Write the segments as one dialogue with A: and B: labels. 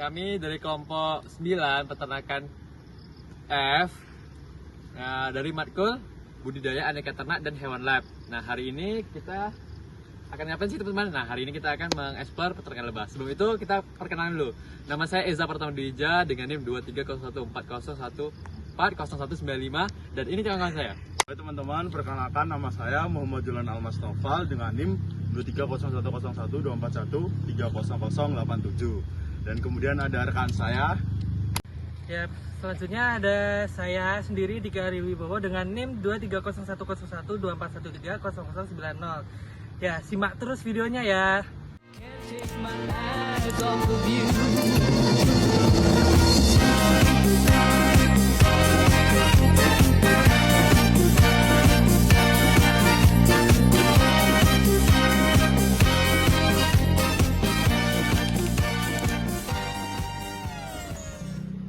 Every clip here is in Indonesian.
A: kami dari kelompok 9 peternakan F. Nah, dari Matkul Budidaya Aneka Ternak dan Hewan Lab. Nah, hari ini kita akan ngapain sih teman-teman? Nah, hari ini kita akan mengeksplor peternakan lebah. Sebelum itu kita perkenalan dulu. Nama saya Eza Pratama dengan NIM 2301401400195 dan ini kawan-kawan saya.
B: Hai teman-teman, perkenalkan nama saya Muhammad Julan Almas Noval dengan NIM 23010124124130087. Dan kemudian ada rekan saya.
C: Ya, selanjutnya ada saya sendiri Dika Ariwibowo dengan NIM 230111241300090. Ya, simak terus videonya ya.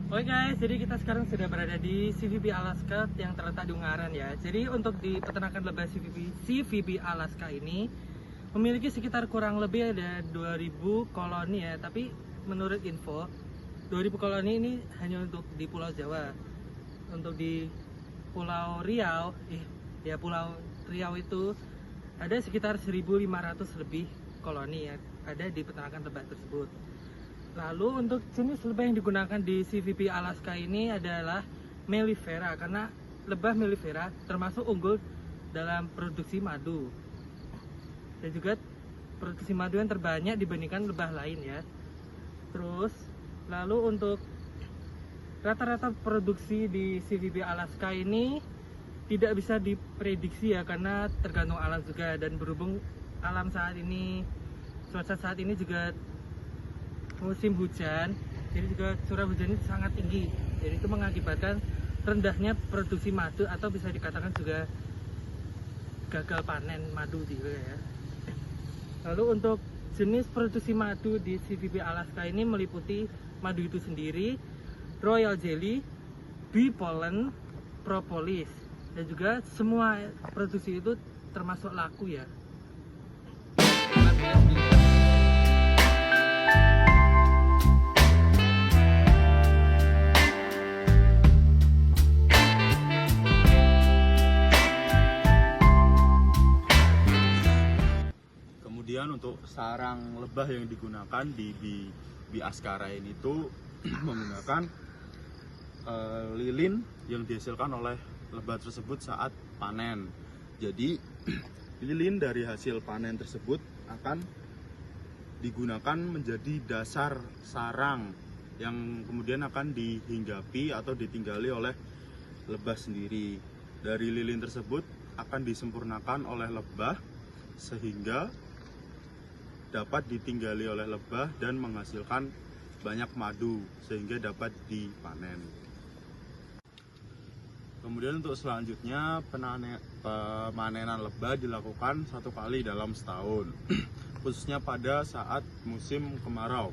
C: Oke guys, jadi kita sekarang sudah berada di CVB Alaska yang terletak di Ungaran ya. Jadi untuk di peternakan lebah CVB Alaska ini memiliki sekitar kurang lebih ada 2000 koloni ya. Tapi menurut info 2000 koloni ini hanya untuk di Pulau Jawa. Untuk di Pulau Riau, Pulau Riau itu ada sekitar 1500 lebih koloni ya. Ada di peternakan lebah tersebut. Lalu untuk jenis lebah yang digunakan di CVB Alaska ini adalah mellifera, karena lebah mellifera termasuk unggul dalam produksi madu dan juga produksi madu yang terbanyak dibandingkan lebah lain ya. Terus lalu untuk rata-rata produksi di CVB Alaska ini tidak bisa diprediksi ya, karena tergantung alam juga, dan berhubung alam saat ini, cuaca saat ini juga musim hujan, jadi juga curah hujan ini sangat tinggi, jadi itu mengakibatkan rendahnya produksi madu atau bisa dikatakan juga gagal panen madu juga ya. Lalu untuk jenis produksi madu di CVB Alaska ini meliputi madu itu sendiri, royal jelly, bee pollen, propolis, dan juga semua produksi itu termasuk laku ya.
B: Kemudian untuk sarang lebah yang digunakan di Askara ini tuh menggunakan lilin yang dihasilkan oleh lebah tersebut saat panen. Jadi lilin dari hasil panen tersebut akan digunakan menjadi dasar sarang yang kemudian akan dihinggapi atau ditinggali oleh lebah sendiri. Dari lilin tersebut akan disempurnakan oleh lebah sehingga dapat ditinggali oleh lebah dan menghasilkan banyak madu sehingga dapat dipanen. Kemudian untuk selanjutnya pemanenan lebah dilakukan 1 kali dalam setahun khususnya pada saat musim kemarau,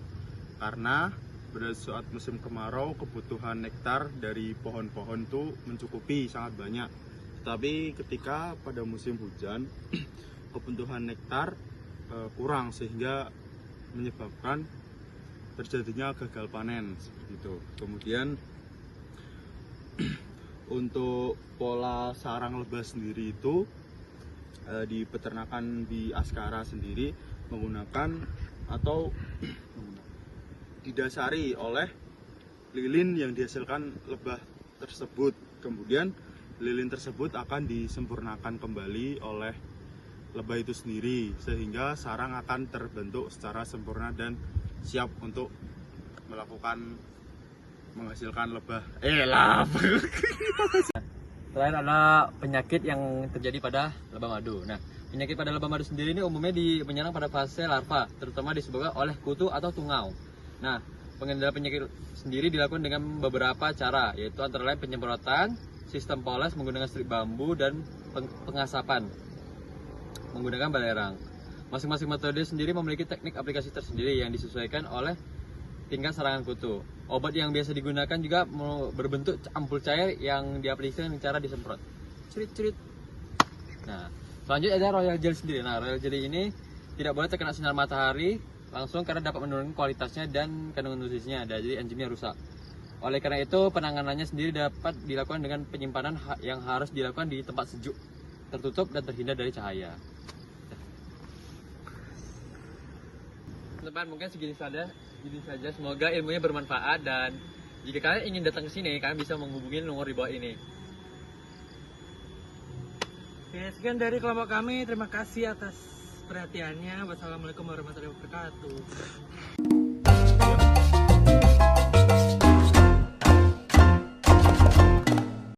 B: karena pada saat musim kemarau kebutuhan nektar dari pohon-pohon itu mencukupi sangat banyak. Tapi ketika pada musim hujan kebutuhan nektar kurang sehingga menyebabkan terjadinya gagal panen seperti itu. Kemudian untuk pola sarang lebah sendiri itu di peternakan di Askara sendiri menggunakan atau didasari oleh lilin yang dihasilkan lebah tersebut. Kemudian lilin tersebut akan disempurnakan kembali oleh lebah itu sendiri sehingga sarang akan terbentuk secara sempurna dan siap untuk menghasilkan lebah.
A: Selain ada penyakit yang terjadi pada lebah madu. Nah, penyakit pada lebah madu sendiri ini umumnya menyerang pada fase larva, terutama disebabkan oleh kutu atau tungau. Nah, pengendalian penyakit sendiri dilakukan dengan beberapa cara, yaitu antara lain penyemprotan, sistem poles menggunakan strip bambu, dan pengasapan menggunakan belerang. Masing-masing metode sendiri memiliki teknik aplikasi tersendiri yang disesuaikan oleh tingkat serangan kutu. Obat yang biasa digunakan juga berbentuk ampul cair yang diaplikasikan dengan cara disemprot. Cerit-cerit. Nah, selanjutnya ada royal jelly sendiri. Nah, royal jelly ini tidak boleh terkena sinar matahari langsung karena dapat menurunkan kualitasnya dan kandungan nutrisinya, jadi enzimnya rusak. Oleh karena itu, penanganannya sendiri dapat dilakukan dengan penyimpanan yang harus dilakukan di tempat sejuk, tertutup dan terhindar dari cahaya. Teman-teman, mungkin segini saja. Semoga ilmunya bermanfaat, dan jika kalian ingin datang ke sini, kalian bisa menghubungi nomor di bawah ini.
C: Oke, sekian dari kelompok kami. Terima kasih atas perhatiannya. Wassalamualaikum warahmatullahi wabarakatuh.